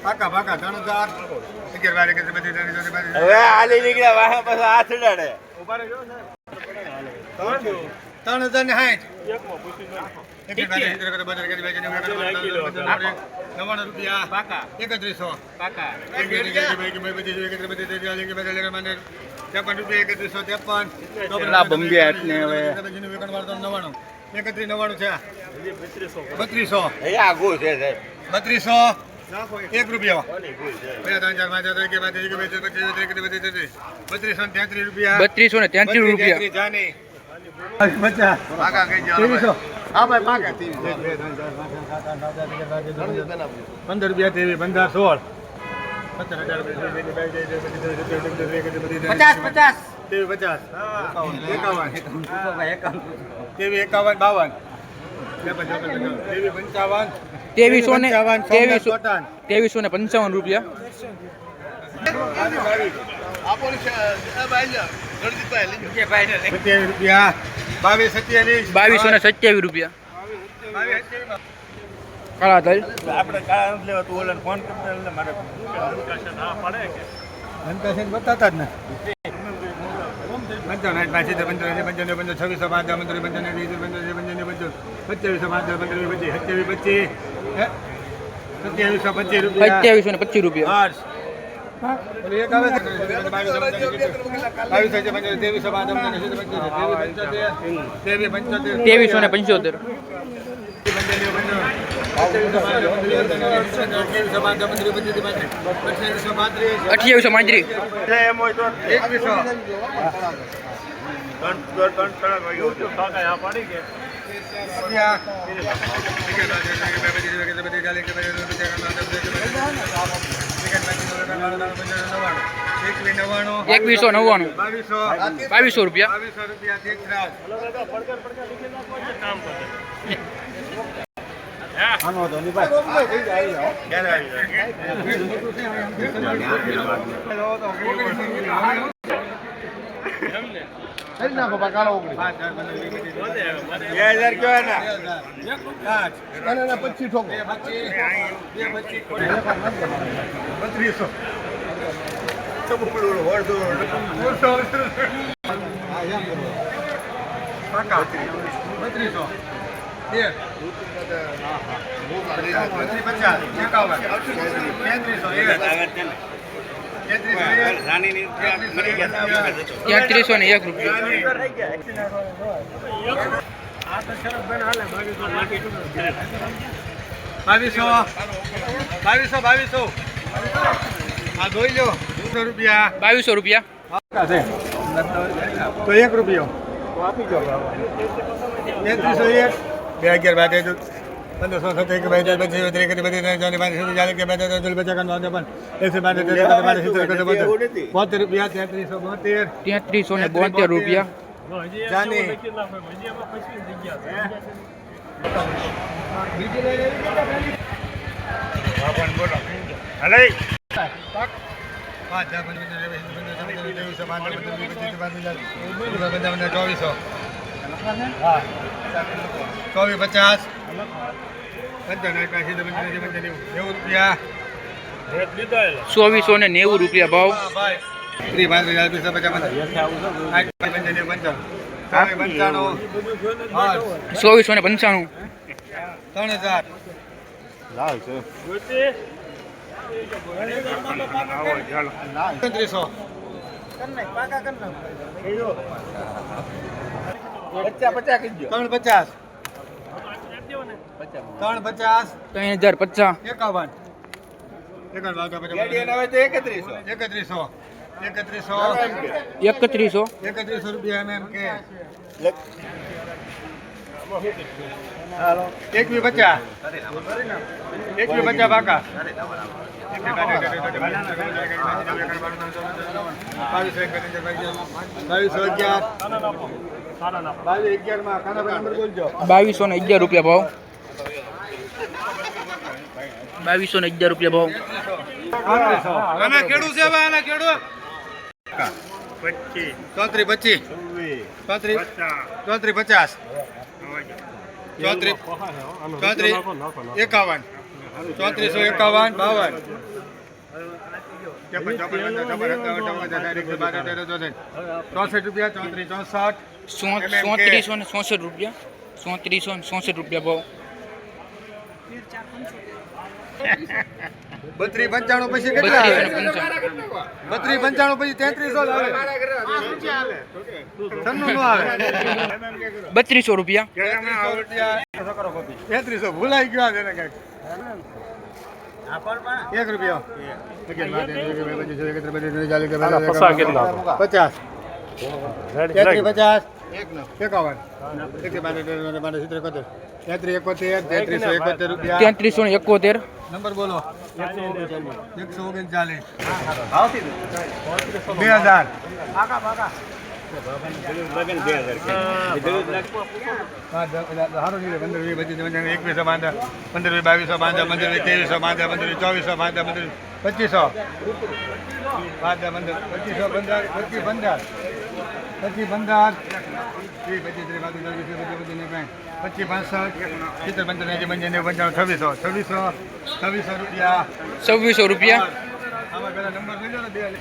પાકા પાકા 3000 11 હવે આલી નીકળ્યા વાહ પાછો હાથ ઉડાડે. 3060 રૂપિયા પાકા 3100 પાકા 1 રૂપિયો 3233 રૂપિયા 3233 રૂપિયા 15 રૂપિયા 15 2355 રૂપિયા. 2227 રૂપિયા. કાળા તલ આપણે કાળા નથી લેવા, તું ઓલાને ફોન કરતા એટલે મારે બતાતા જ ને 2725 રૂપિયા. તેવીસો ને 75. 2835. એમ હોય તો 2200 રૂપિયા. ₹3301 2200 રૂપિયા. તો 1 રૂપિયો આપી દો. 3301 211 ₹3372 રૂપિયા. ₹2490 રૂપિયા ભાવ. 2495. 3000 3100 રૂપિયા એમ કે 150 પાકા 2211 રૂપિયા ભાવ. 2211 રૂપિયા ભાવ. આના ખેડૂત છે, આના ખેડૂત 3425 ચોત્રીસ 50 ચોત્રીસ 51 3451 52 64 રૂપિયા 34 64 3464 રૂપિયા 3464 રૂપિયા ભાવ 32 95 પછી કેટલા આવે 32 95 પછી 3300 આવે સન્નું નો આવે 3200 રૂપિયા 3300 ભૂલાઈ ગયો છે ને કઈક 1 રૂપિયો 50 ₹3371 નંબર બોલો 139 ₹2600 રૂપિયા આમાં પેલા નંબર લઈ લો ને 2